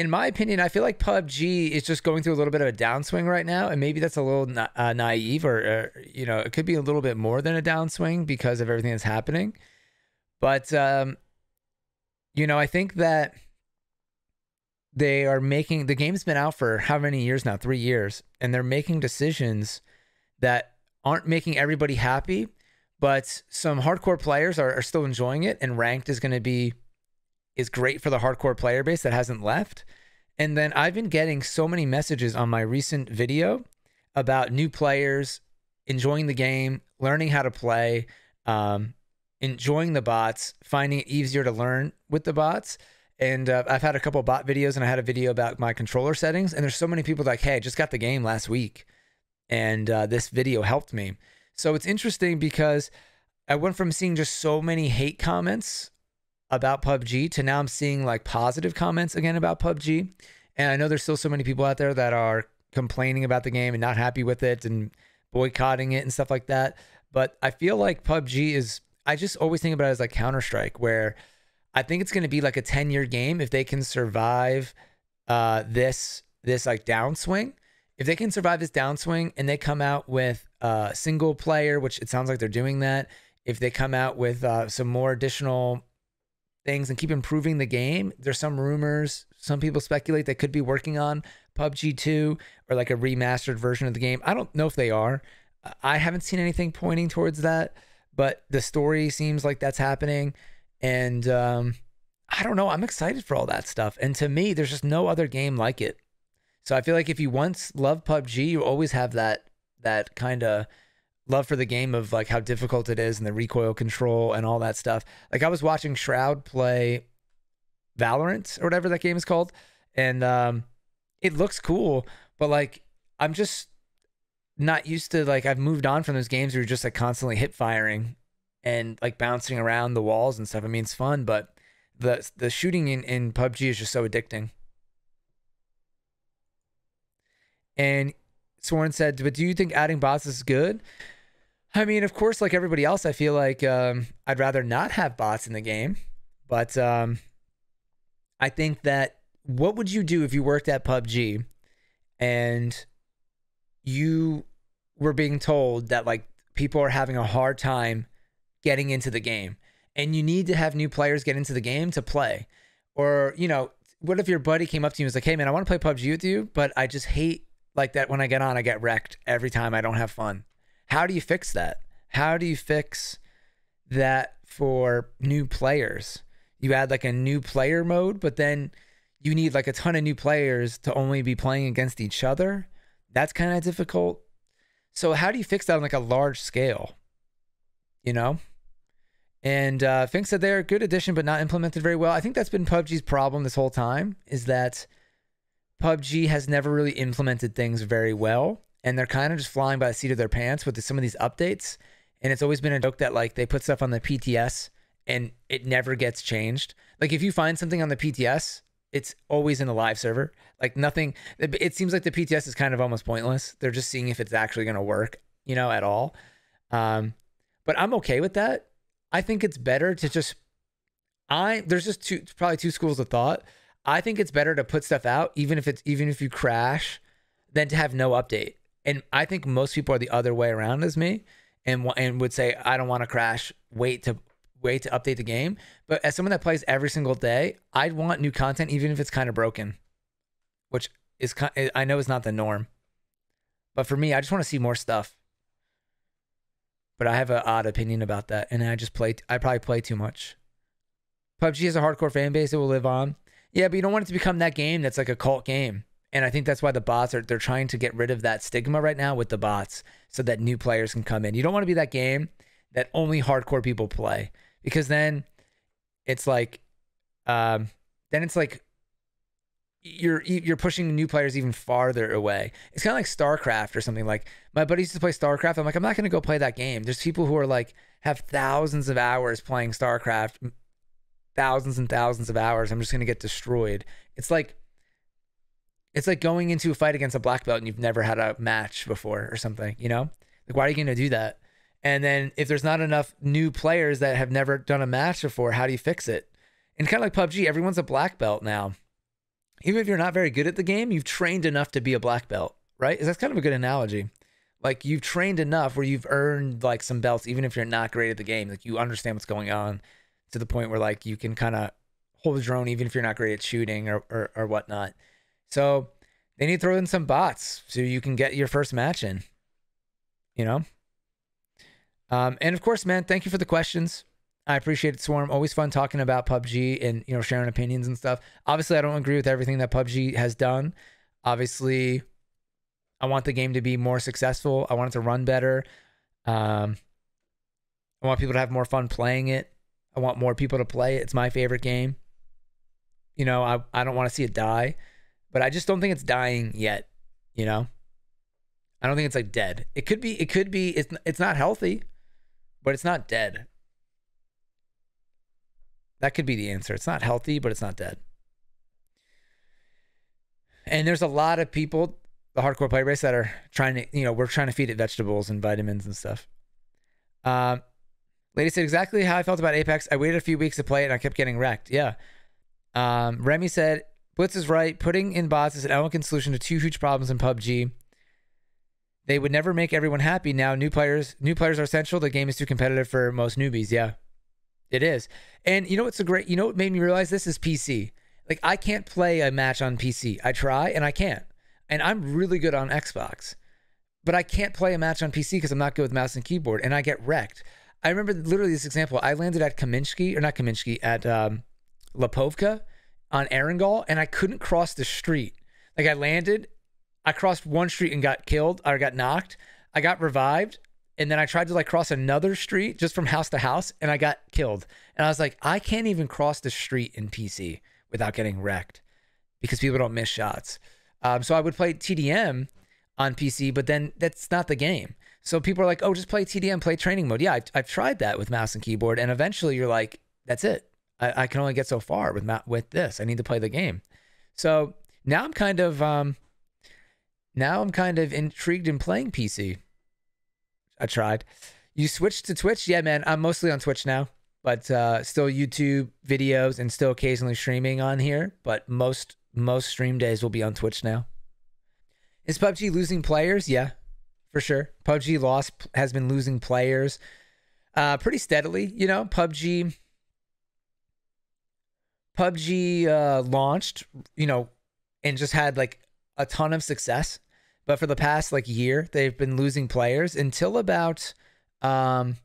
in my opinion, I feel like PUBG is just going through a little bit of a downswing right now, and maybe that's a little naive, or you know, it could be a little bit more than a downswing because of everything that's happening. But you know, I think that they are making the game's been out for how many years now? 3 years, and they're making decisions that aren't making everybody happy, but some hardcore players are still enjoying it, and ranked is going to be is great for the hardcore player base that hasn't left. And then I've been getting so many messages on my recent video about new players enjoying the game, learning how to play, enjoying the bots, finding it easier to learn with the bots. And I've had a couple bot videos, and I had a video about my controller settings. And there's so many people like, hey, I just got the game last week, and this video helped me. So it's interesting because I went from seeing just so many hate comments about PUBG to now I'm seeing like positive comments again about PUBG. And I know there's still so many people out there that are complaining about the game and not happy with it and boycotting it and stuff like that. But I feel like PUBG is, I just always think about it as like Counter-Strike, where I think it's going to be like a 10-year game if they can survive this like downswing. If they can survive this downswing and they come out with single player, which it sounds like they're doing that, if they come out with some more additional things and keep improving the game. There's some rumors, some people speculate they could be working on PUBG 2 or like a remastered version of the game. I don't know if they are. I haven't seen anything pointing towards that, but the story seems like that's happening. And I don't know. I'm excited for all that stuff. And to me, there's just no other game like it. So I feel like if you once loved PUBG, you always have that kind of love for the game of like how difficult it is and the recoil control and all that stuff. Like I was watching Shroud play Valorant or whatever that game is called, and it looks cool, but like I'm just not used to, like, I've moved on from those games where you're just like constantly hip firing and like bouncing around the walls and stuff. I mean, it's fun, but the shooting in PUBG is just so addicting. And Soren said, but do you think adding bots is good? I mean, of course, like everybody else, I feel like I'd rather not have bots in the game. But I think that what would you do if you worked at PUBG and you were being told that like people are having a hard time getting into the game and you need to have new players get into the game to play? Or, you know, what if your buddy came up to you and was like, hey man, I want to play PUBG with you, but I just hate like that when I get on, I get wrecked every time, I don't have fun. How do you fix that? How do you fix that for new players? You add like a new player mode, but then you need like a ton of new players to only be playing against each other. That's kind of difficult. So how do you fix that on like a large scale? You know? And Fink said they're a good addition, but not implemented very well. I think that's been PUBG's problem this whole time, is that PUBG has never really implemented things very well, and they're kind of just flying by the seat of their pants with some of these updates. And it's always been a joke that like they put stuff on the PTS and it never gets changed. Like if you find something on the PTS, it's always in the live server. Like nothing, it seems like the PTS is kind of almost pointless. They're just seeing if it's actually going to work, you know, at all. But I'm okay with that. I think it's better to just, there's just probably two schools of thought. I think it's better to put stuff out, even if you crash, than to have no update. And I think most people are the other way around as me, and would say, I don't want to crash, wait to update the game. But as someone that plays every single day, I'd want new content, even if it's kind of broken, which is, I know is not the norm. But for me, I just want to see more stuff. But I have an odd opinion about that, and I probably play too much. PUBG has a hardcore fan base that will live on. Yeah, but you don't want it to become that game that's like a cult game. And I think that's why the bots they're trying to get rid of that stigma right now with the bots so that new players can come in. You don't want to be that game that only hardcore people play, because then it's like you're pushing new players even farther away. It's kind of like StarCraft or something. Like my buddy used to play StarCraft. I'm like, I'm not going to go play that game. There's people who are like have thousands of hours playing StarCraft, thousands and thousands of hours. I'm just going to get destroyed. It's like going into a fight against a black belt and you've never had a match before or something, you know? Like, why are you going to do that? And then if there's not enough new players that have never done a match before, how do you fix it? And kind of like PUBG, everyone's a black belt now. Even if you're not very good at the game, you've trained enough to be a black belt, right? That's kind of a good analogy. Like you've trained enough where you've earned like some belts, even if you're not great at the game. Like you understand what's going on to the point where like you can kind of hold your own, even if you're not great at shooting or whatnot. So they need to throw in some bots so you can get your first match in, you know? And of course, man, thank you for the questions. I appreciate it, Swarm. Always fun talking about PUBG and, you know, sharing opinions and stuff. Obviously, I don't agree with everything that PUBG has done. Obviously, I want the game to be more successful. I want it to run better. I want people to have more fun playing it. I want more people to play it. It's my favorite game. You know, I don't want to see it die, but I just don't think it's dying yet, you know? I don't think it's like dead. It could be, it's not healthy, but it's not dead. That could be the answer. It's not healthy, but it's not dead. And there's a lot of people, the hardcore player base, that are trying to, you know, we're trying to feed it vegetables and vitamins and stuff. Lady said exactly how I felt about Apex. I waited a few weeks to play it and I kept getting wrecked. Yeah. Remy said, Blitz is right. Putting in bots is an elegant solution to two huge problems in PUBG. They would never make everyone happy. Now new players are essential. The game is too competitive for most newbies. Yeah, it is. And you know what's you know what made me realize this is PC. Like I can't play a match on PC. I try and I can't. And I'm really good on Xbox. But I can't play a match on PC because I'm not good with mouse and keyboard and I get wrecked. I remember literally this example. I landed at Kaminsky, or not Kaminsky, at Lipovka on Erangel, and I couldn't cross the street. Like I landed, I crossed one street and got killed, or got knocked. I got revived, and then I tried to like cross another street just from house to house, and I got killed. And I was like, I can't even cross the street in PC without getting wrecked because people don't miss shots. So I would play TDM on PC, but then that's not the game. So people are like, oh, just play TDM, play training mode. Yeah, I've tried that with mouse and keyboard, and eventually you're like, that's it. I can only get so far with this. I need to play the game. So now I'm kind of intrigued in playing PC. I tried. You switched to Twitch? Yeah, man. I'm mostly on Twitch now, but still YouTube videos and still occasionally streaming on here. But most stream days will be on Twitch now. Is PUBG losing players? Yeah, for sure. PUBG has been losing players pretty steadily. You know, PUBG launched, you know, and just had like a ton of success. But for the past like year, they've been losing players until about the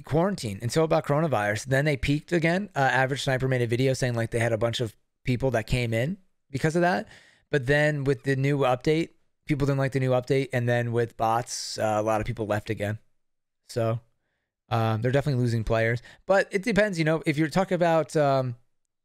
quarantine, until about coronavirus. Then they peaked again. Average Sniper made a video saying like they had a bunch of people that came in because of that. But then with the new update, people didn't like the new update. And then with bots, a lot of people left again. So they're definitely losing players. But it depends, you know, if you're talking about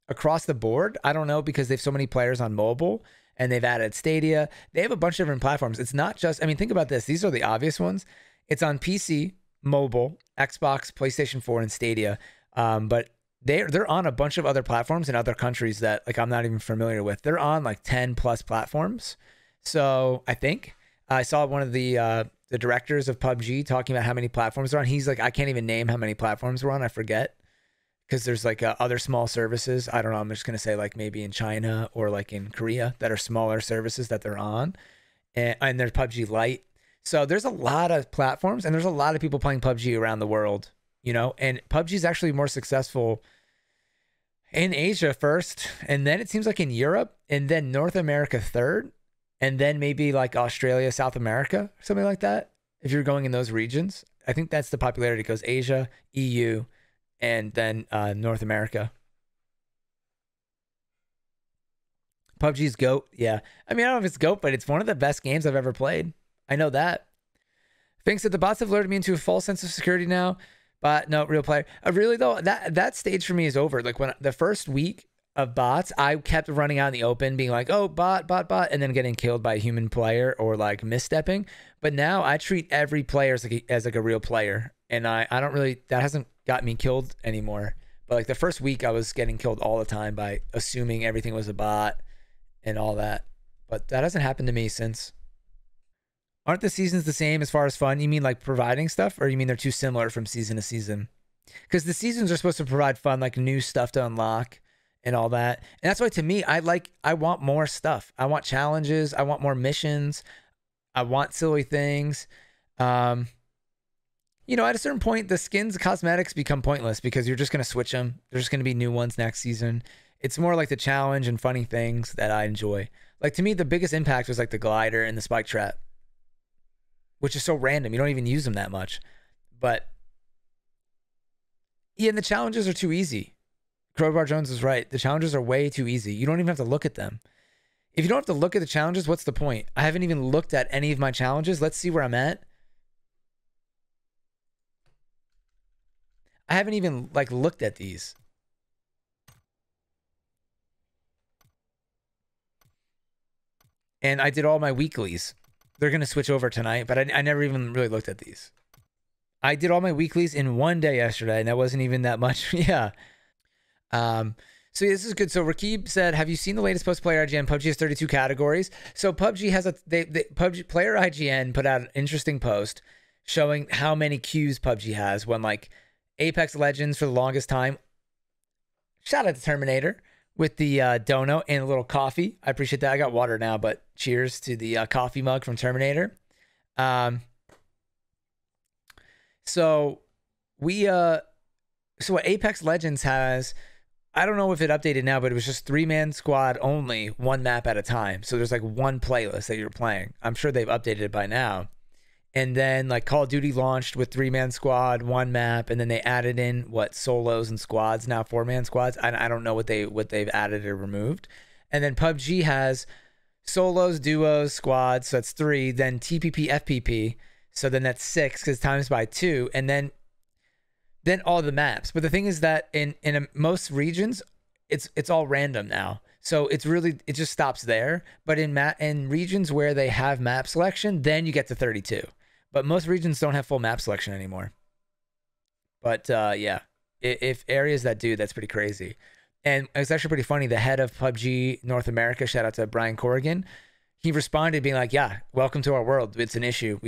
across the board, I don't know, because they have so many players on mobile and they've added Stadia. They have a bunch of different platforms. It's not just, I mean, think about this. These are the obvious ones. It's on PC, mobile, Xbox, PlayStation 4, and Stadia. But they're on a bunch of other platforms in other countries that like I'm not even familiar with. They're on like 10 plus platforms. So I think I saw one of the directors of PUBG talking about how many platforms they're on. He's like, I can't even name how many platforms we're on. I forget, because there's like other small services. I don't know. I'm just going to say like maybe in China or like in Korea that are smaller services that they're on. And there's PUBG Lite. So there's a lot of platforms and there's a lot of people playing PUBG around the world, you know, and PUBG is actually more successful in Asia first. And then it seems like in Europe, and then North America third, and then maybe like Australia, South America, something like that. If you're going in those regions, I think that's the popularity. It goes Asia, EU, and then North America. PUBG's GOAT. Yeah. I mean, I don't know if it's GOAT, but it's one of the best games I've ever played. I know that. Thinks that the bots have lured me into a false sense of security now, but no, real player. Really though, that stage for me is over. Like when the first week of bots, I kept running out in the open being like, oh, bot, and then getting killed by a human player or like misstepping. But now I treat every player as like a real player. And I don't really, that hasn't got me killed anymore. But like the first week I was getting killed all the time by assuming everything was a bot and all that. But that hasn't happened to me since. Aren't the seasons the same as far as fun? You mean like providing stuff, or you mean they're too similar from season to season? Because the seasons are supposed to provide fun, like new stuff to unlock and all that. And that's why, to me, I want more stuff. I want challenges. I want more missions. I want silly things. You know, at a certain point, the skins, cosmetics become pointless because you're just going to switch them. There's just going to be new ones next season. It's more like the challenge and funny things that I enjoy. Like, to me, the biggest impact was like the glider and the spike trap, which is so random. You don't even use them that much. But yeah, and the challenges are too easy. Crowbar Jones is right. The challenges are way too easy. You don't even have to look at them. If you don't have to look at the challenges, what's the point? I haven't even looked at any of my challenges. Let's see where I'm at. I haven't even like looked at these. And I did all my weeklies. They're going to switch over tonight, but I never even really looked at these. I did all my weeklies in one day yesterday, and that wasn't even that much. Yeah. So yeah, this is good. So Rakib said, have you seen the latest post player IGN? PUBG has 32 categories. So PUBG has PUBG player IGN put out an interesting post showing how many queues PUBG has when like Apex Legends for the longest time. Shout out to Terminator with the dono and a little coffee. I appreciate that. I got water now, but cheers to the coffee mug from Terminator. So what Apex Legends has, I don't know if it updated now, but it was just 3-man squad only, one map at a time. So there's like one playlist that you're playing. I'm sure they've updated it by now. And then like Call of Duty launched with 3-man squad, one map, and then they added in solos and squads, now 4-man squads. I don't know what they've added or removed. And then PUBG has solos, duos, squads, so that's 3, then TPP, FPP, so then that's 6 because times by 2, and then all the maps. But the thing is that in most regions, it's all random now. So it just stops there. But in regions where they have map selection, then you get to 32. But most regions don't have full map selection anymore. But yeah, if areas that do, that's pretty crazy. And it's actually pretty funny. The head of PUBG North America, shout out to Brian Corrigan, he responded being like, yeah, welcome to our world. It's an issue.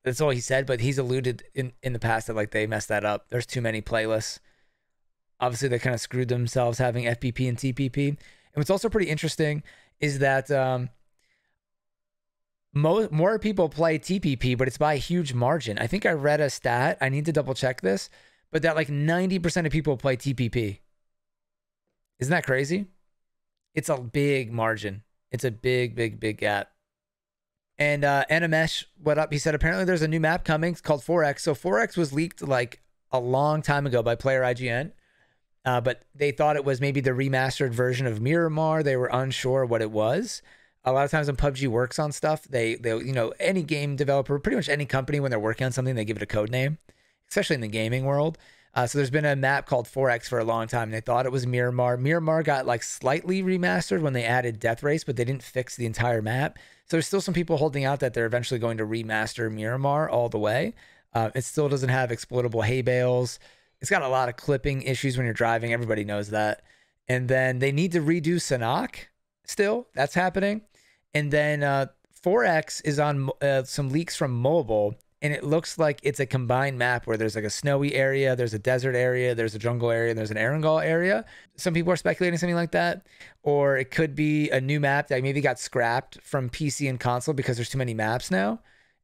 That's all he said, but he's alluded in the past that like they messed that up. There's too many playlists. Obviously, they kind of screwed themselves having FPP and TPP. And what's also pretty interesting is that more people play TPP, but it's by a huge margin. I think I read a stat. I need to double check this, but that like 90% of people play TPP. Isn't that crazy? It's a big margin. It's a big, big, big gap. And Animesh, what up? He said, apparently there's a new map coming. It's called 4X. So 4X was leaked like a long time ago by Player IGN. But they thought it was maybe the remastered version of Miramar. They were unsure what it was. A lot of times when PUBG works on stuff, they you know, any game developer, pretty much any company, when they're working on something, they give it a code name, especially in the gaming world. So there's been a map called 4X for a long time. They thought it was Miramar. Miramar got like slightly remastered when they added Death Race, but they didn't fix the entire map. So there's still some people holding out that they're eventually going to remaster Miramar all the way. It still doesn't have exploitable hay bales. It's got a lot of clipping issues when you're driving. Everybody knows that. And then they need to redo Sanhok still. That's happening. And then 4X is on some leaks from mobile. And it looks like it's a combined map where there's like a snowy area, there's a desert area, there's a jungle area, and there's an Erangel area. Some people are speculating something like that. Or it could be a new map that maybe got scrapped from PC and console because there's too many maps now.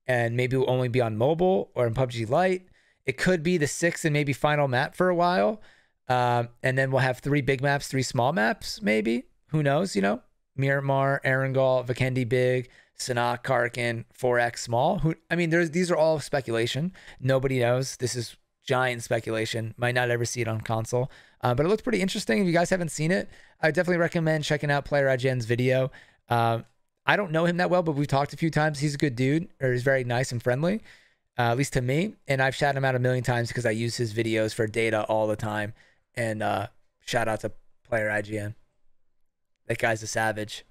And maybe it will only be on mobile or in PUBG Lite. It could be the 6th and maybe final map for a while. And then we'll have 3 big maps, 3 small maps, maybe. Who knows, you know? Miramar, Erangel, Vikendi big, Sanhok, Karkin, 4X small. These are all speculation. Nobody knows. This is giant speculation. Might not ever see it on console. But it looks pretty interesting. If you guys haven't seen it, I definitely recommend checking out Player IGN's video. I don't know him that well, but we've talked a few times. He's a good dude, or he's very nice and friendly, at least to me. And I've shouted him out a million times because I use his videos for data all the time. And shout out to Player IGN. That guy's a savage.